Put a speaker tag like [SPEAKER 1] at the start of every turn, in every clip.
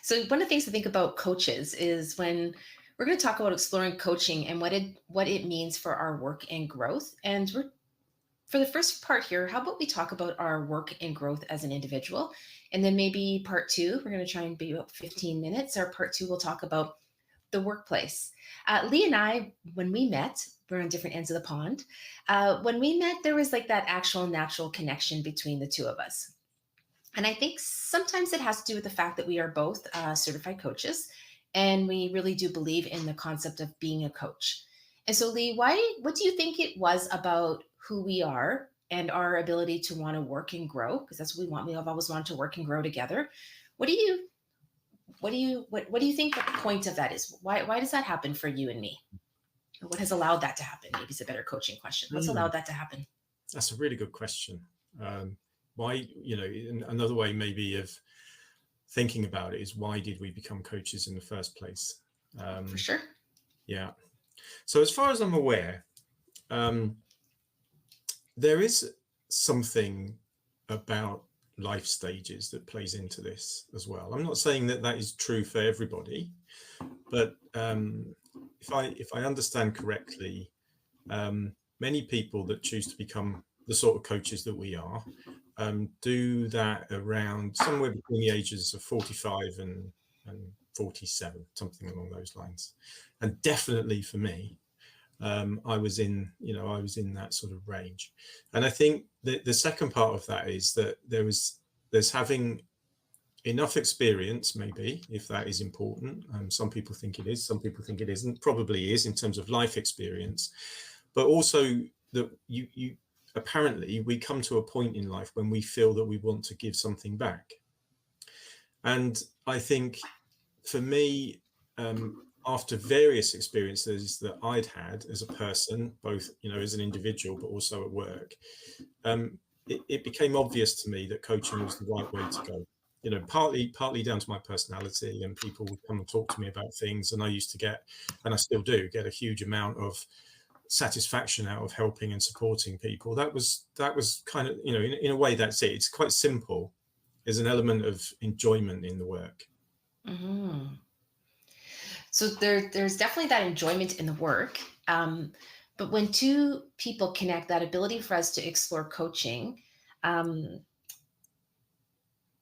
[SPEAKER 1] So one of the things to think about coaches is when we're going to talk about exploring coaching and what it means for our work and growth. And for the first part here, how about we talk about our work and growth as an individual? And then maybe part two, we're going to try and be about 15 minutes. Our part two, we'll talk about the workplace. Lee and I, when we met, we're on different ends of the pond. When we met, there was like that actual natural connection between the two of us. And I think sometimes it has to do with the fact that we are both certified coaches, and we really do believe in the concept of being a coach. And so, Lee, what do you think it was about who we are and our ability to want to work and grow? Because that's what we want. We have always wanted to work and grow together. What do you think the point of that is? Why does that happen for you and me? What has allowed that to happen? Maybe it's a better coaching question. What's allowed that to happen?
[SPEAKER 2] That's a really good question. Why, another way maybe of thinking about it is, why did we become coaches in the first place?
[SPEAKER 1] For sure.
[SPEAKER 2] Yeah. So as far as I'm aware, there is something about life stages that plays into this as well. I'm not saying that that is true for everybody, but if I understand correctly, many people that choose to become the sort of coaches that we are do that around somewhere between the ages of 45 and 47, something along those lines. And definitely for me, I was in that sort of range. And I think that the second part of that is that there's having enough experience, maybe, if that is important. Some people think it is, some people think it isn't, probably is in terms of life experience, but also that you apparently we come to a point in life when we feel that we want to give something back. And I think for me, after various experiences that I'd had as a person, both as an individual but also at work, it became obvious to me that coaching was the right way to go. Partly down to my personality, and people would come and talk to me about things, and I used to get, and I still do get, a huge amount of satisfaction out of helping and supporting people. That was kind of, in a way, that's it. It's quite simple. There's an element of enjoyment in the work.
[SPEAKER 1] Mm-hmm. So there's definitely that enjoyment in the work. But when two people connect, that ability for us to explore coaching,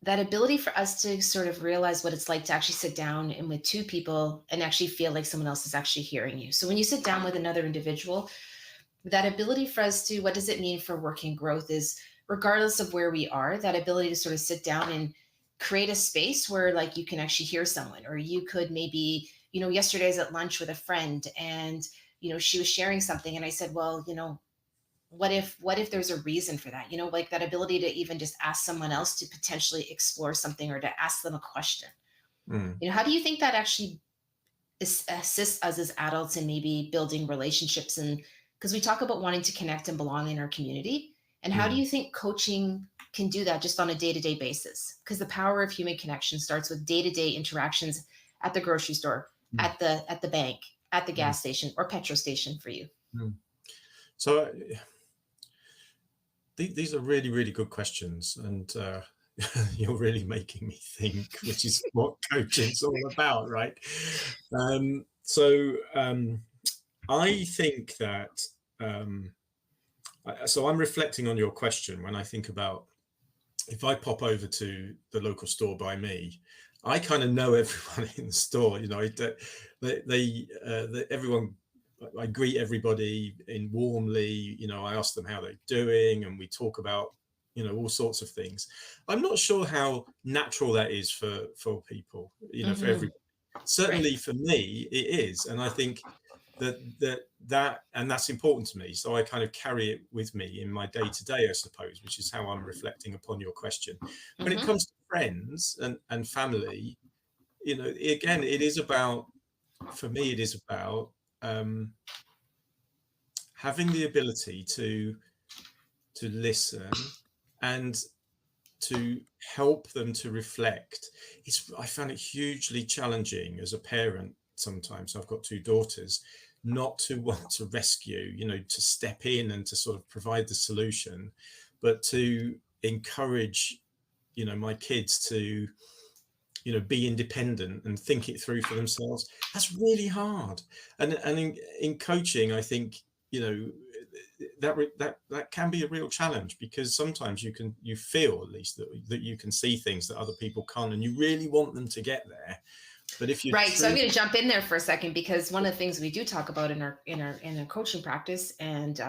[SPEAKER 1] that ability for us to sort of realize what it's like to actually sit down and with two people and actually feel like someone else is actually hearing you. So when you sit down with another individual, that ability for us to, what does it mean for working growth is, regardless of where we are, that ability to sort of sit down and create a space where like you can actually hear someone, or you could maybe, yesterday I was at lunch with a friend and, she was sharing something and I said, well, what if there's a reason for that? Like that ability to even just ask someone else to potentially explore something or to ask them a question. How do you think that actually assists us as adults in maybe building relationships? And because we talk about wanting to connect and belong in our community, and how do you think coaching can do that just on a day-to-day basis? Because the power of human connection starts with day-to-day interactions at the grocery store, at the bank, at the gas station or petrol station for you.
[SPEAKER 2] So these are really, really good questions, and you're really making me think, which is what coaching's all about, right? I think that so I'm reflecting on your question when I think about, if I pop over to the local store by me, I kind of know everyone in the store. Everyone, I greet everybody warmly. I ask them how they're doing, and we talk about all sorts of things. I'm not sure how natural that is for people, for everybody. Certainly for me, it is, and I think that and that's important to me. So I kind of carry it with me in my day-to-day, I suppose, which is how I'm reflecting upon your question. When it comes to friends and family, again, it is about, for me, it is about having the ability to listen and to help them to reflect. I found it hugely challenging as a parent sometimes. I've got two daughters, not to want to rescue, to step in and to sort of provide the solution, but to encourage, my kids to be independent and think it through for themselves. That's really hard. And in coaching, I think, that can be a real challenge, because sometimes you feel, at least, that you can see things that other people can't, and you really want them to get there. But if you
[SPEAKER 1] Right. So I'm going to jump in there for a second, because one of the things we do talk about in our coaching practice, and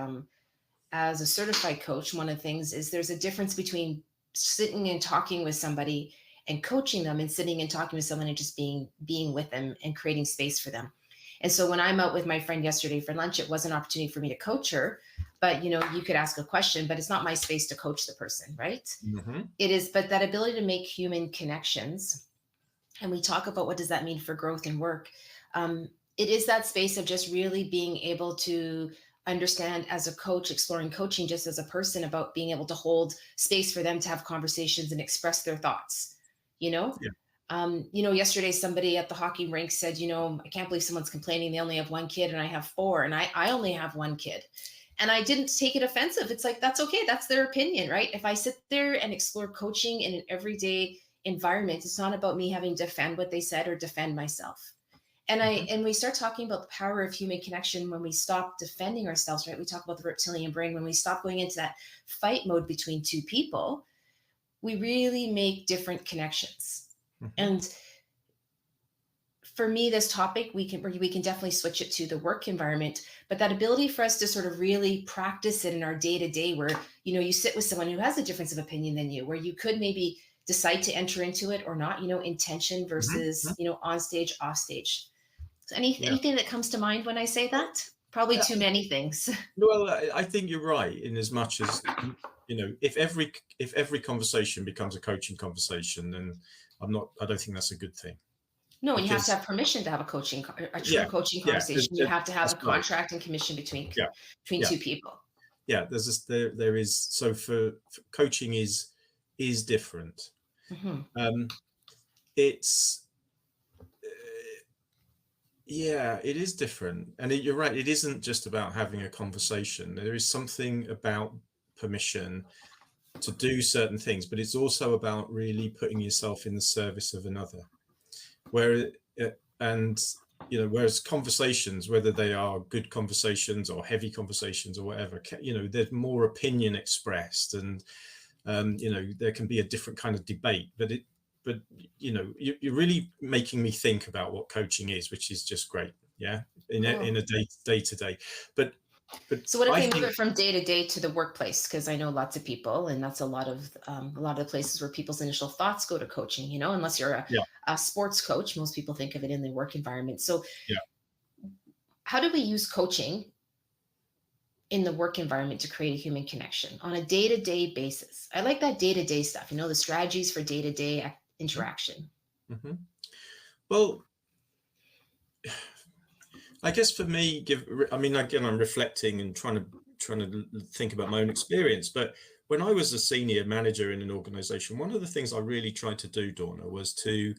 [SPEAKER 1] as a certified coach, one of the things is there's a difference between sitting and talking with somebody and coaching them, and sitting and talking with someone and just being with them and creating space for them. And so when I'm out with my friend yesterday for lunch, it was an opportunity for me to coach her. But you could ask a question, but it's not my space to coach the person, right?
[SPEAKER 2] Mm-hmm.
[SPEAKER 1] It is, but that ability to make human connections. And we talk about what does that mean for growth and work. It is that space of just really being able to understand, as a coach, exploring coaching just as a person, about being able to hold space for them to have conversations and express their thoughts.
[SPEAKER 2] Yeah.
[SPEAKER 1] Yesterday somebody at the hockey rink said, I can't believe someone's complaining they only have one kid and I have four, and I only have one kid. And I didn't take it offensive. It's like, that's okay. That's their opinion, right? If I sit there and explore coaching in an everyday environment, it's not about me having to defend what they said or defend myself. And we start talking about the power of human connection when we stop defending ourselves, right? We talk about the reptilian brain. When we stop going into that fight mode between two people, we really make different connections. Mm-hmm. And for me, this topic, we can definitely switch it to the work environment, but that ability for us to sort of really practice it in our day-to-day, where, you sit with someone who has a difference of opinion than you, where you could maybe decide to enter into it or not, intention versus, on stage, off stage. So anything that comes to mind when I say that? Probably too many things.
[SPEAKER 2] Well, I think you're right, in as much as, if every conversation becomes a coaching conversation, then I don't think that's a good thing.
[SPEAKER 1] No, you have to have permission to have a coaching conversation. You have to have a contract and commission between two people.
[SPEAKER 2] Yeah, there is. So for coaching is different. Mm-hmm. It's it is different, and you're right. It isn't just about having a conversation. There is something about permission to do certain things, but it's also about really putting yourself in the service of another. Whereas conversations, whether they are good conversations or heavy conversations or whatever, there's more opinion expressed, and there can be a different kind of debate. But you're really making me think about what coaching is, which is just great. Yeah, in a day to day. But
[SPEAKER 1] so what if we move it from day to day to the workplace? Because I know lots of people, and that's a lot of the places where people's initial thoughts go to coaching. Unless you're a sports coach, most people think of it in the work environment. So how do we use coaching in the work environment to create a human connection on a day-to-day basis? I like that day-to-day stuff, the strategies for day-to-day interaction.
[SPEAKER 2] Mm-hmm. Well, I guess for me, again, I'm reflecting and trying to think about my own experience. But when I was a senior manager in an organization, one of the things I really tried to do, Dawna, was to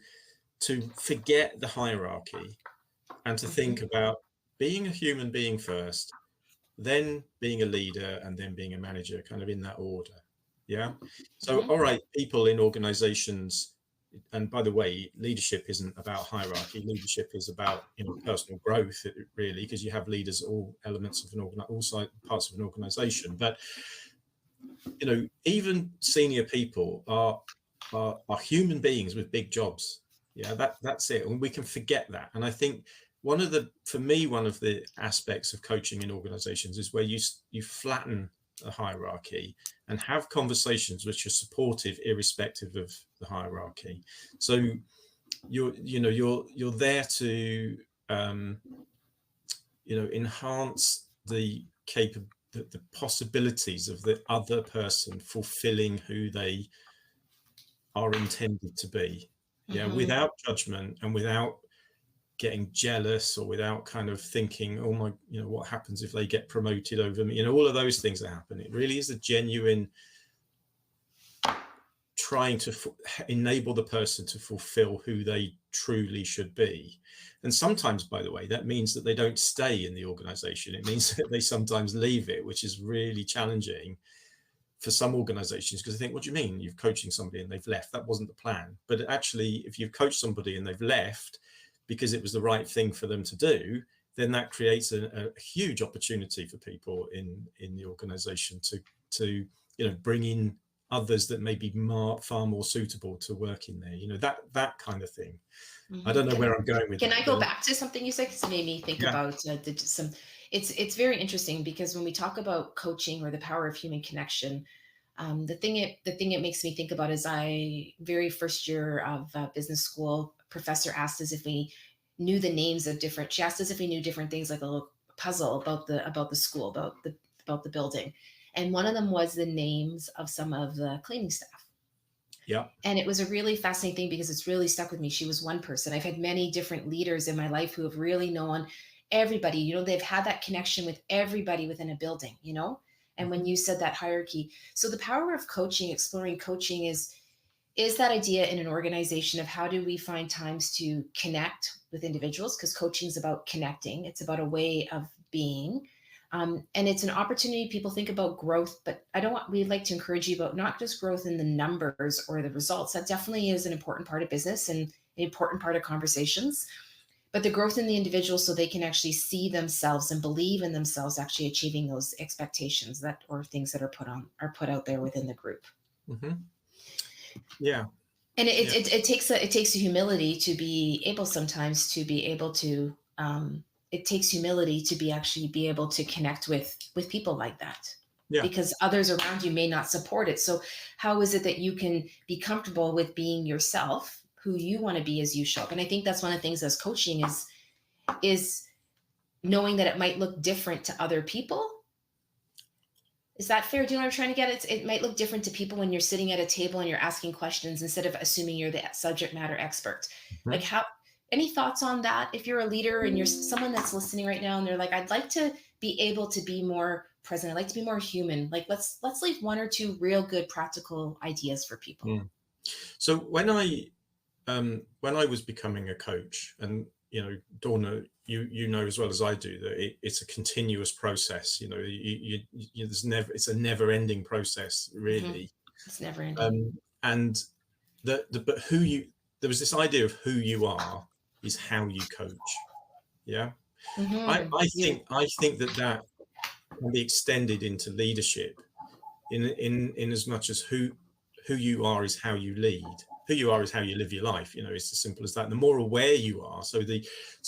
[SPEAKER 2] forget the hierarchy and to think about being a human being first, then being a leader, and then being a manager, kind of in that order. Yeah. So, all right, people in organizations. And by the way, leadership isn't about hierarchy. Leadership is about personal growth, really, because you have leaders at all elements of all parts of an organization. But even senior people are human beings with big jobs. Yeah, that's it, and we can forget that. And I think one of the aspects of coaching in organizations is where you flatten a hierarchy and have conversations which are supportive irrespective of the hierarchy. So you're there to enhance the possibilities of the other person fulfilling who they are intended to be, without judgment and without getting jealous, or without kind of thinking, oh my, what happens if they get promoted over me, all of those things that happen. It really is a genuine trying to enable the person to fulfill who they truly should be. And sometimes, by the way, that means that they don't stay in the organization. It means that they sometimes leave it, which is really challenging for some organizations, because they think, what do you mean you're coaching somebody and they've left? That wasn't the plan. But actually, if you've coached somebody and they've left because it was the right thing for them to do, then that creates a huge opportunity for people in the organization to bring in others that may be far more suitable to work in there, that kind of thing. I don't know where I'm going with that.
[SPEAKER 1] Can I go back to something you said? Because it made me think about it's very interesting, because when we talk about coaching or the power of human connection, the thing it makes me think about is very first year of business school, professor asked us if we knew the names of she asked us if we knew different things, like a little puzzle about the school, about the building. And one of them was the names of some of the cleaning staff.
[SPEAKER 2] Yeah.
[SPEAKER 1] And it was a really fascinating thing, because it's really stuck with me. She was one person. I've had many different leaders in my life who have really known everybody, they've had that connection with everybody within a building, and when you said that hierarchy, so the power of coaching, exploring coaching is that idea in an organization of how do we find times to connect with individuals, because coaching is about connecting. It's about a way of being. And it's an opportunity. People think about growth, but we'd like to encourage you about not just growth in the numbers or the results. That definitely is an important part of business and an important part of conversations, but the growth in the individual, so they can actually see themselves and believe in themselves actually achieving those expectations or things that are put out there within the group.
[SPEAKER 2] Mm-hmm. Yeah.
[SPEAKER 1] And it takes a humility to be able sometimes to be able to, it takes humility to be able to connect with people like that. Yeah. Because others around you may not support it. So how is it that you can be comfortable with being yourself, who you want to be as you show up? And I think that's one of the things as coaching is knowing that it might look different to other people. Is that fair? Do you know what I'm trying to get? It might look different to people when you're sitting at a table and you're asking questions instead of assuming you're the subject matter expert. Mm-hmm. Like any thoughts on that? If you're a leader and you're someone that's listening right now and they're like, I'd like to be able to be more present. I'd like to be more human. Like let's leave one or two real good practical ideas for people.
[SPEAKER 2] Mm. So when I was becoming a coach, and Dawna, you know as well as I do that it's a continuous process. It's a never-ending process, really.
[SPEAKER 1] Mm-hmm. It's never-ending.
[SPEAKER 2] And there was this idea of who you are is how you coach. Yeah. Mm-hmm. I think that can be extended into leadership in as much as who you are is how you lead. Who you are is how you live your life. It's as simple as that. And the more aware you are, so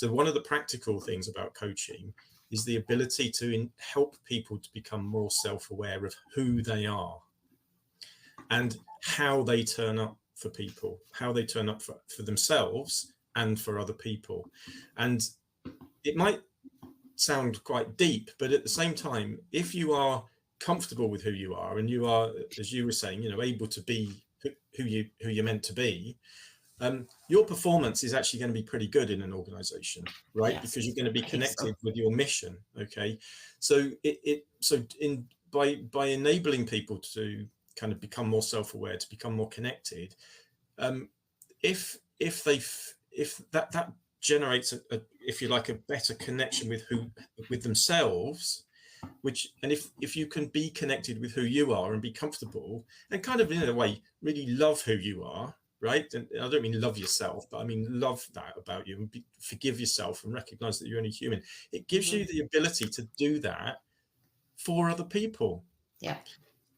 [SPEAKER 2] one of the practical things about coaching is the ability to help people to become more self-aware of who they are and how they turn up for people, how they turn up for themselves and for other people. And it might sound quite deep, but at the same time, if you are comfortable with who you are and you are, as you were saying, able to be who you're meant to be, your performance is actually going to be pretty good in an organization, right? Yes, because you're going to be connected with your mission. Okay, so by enabling people to kind of become more self-aware, to become more connected, if that generates if you like a better connection with themselves, and if you can be connected with who you are and be comfortable and kind of in a way really love who you are, right? And I don't mean love yourself, but I mean love that about you and forgive yourself and recognize that you're only human. It gives you the ability to do that for other people.
[SPEAKER 1] Yeah.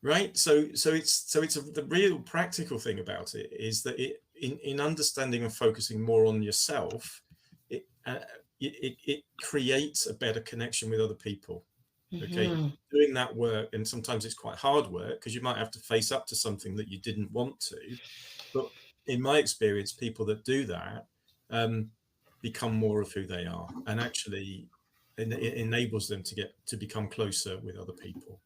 [SPEAKER 2] Right. So the real practical thing about it is that in understanding and focusing more on yourself, it creates a better connection with other people. Okay, doing that work, and sometimes it's quite hard work because you might have to face up to something that you didn't want to. But in my experience, people that do that become more of who they are, and actually it enables them to become closer with other people.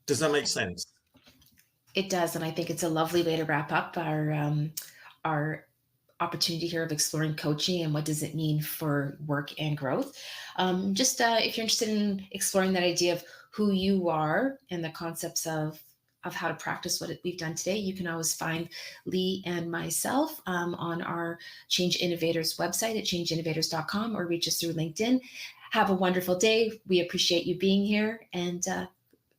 [SPEAKER 2] Does that make sense?
[SPEAKER 1] It does, and I think it's a lovely way to wrap up our opportunity here of exploring coaching and what does it mean for work and growth. If you're interested in exploring that idea of who you are and the concepts of how to practice what we've done today, you can always find Lee and myself on our Change Innovators website at changeinnovators.com or reach us through LinkedIn. Have a wonderful day. We appreciate you being here, and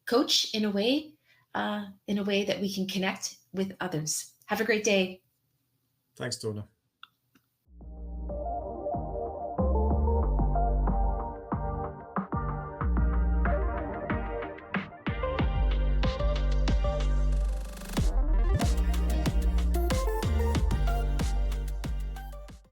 [SPEAKER 1] coach in a way that we can connect with others. Have a great day.
[SPEAKER 2] Thanks, Dawna.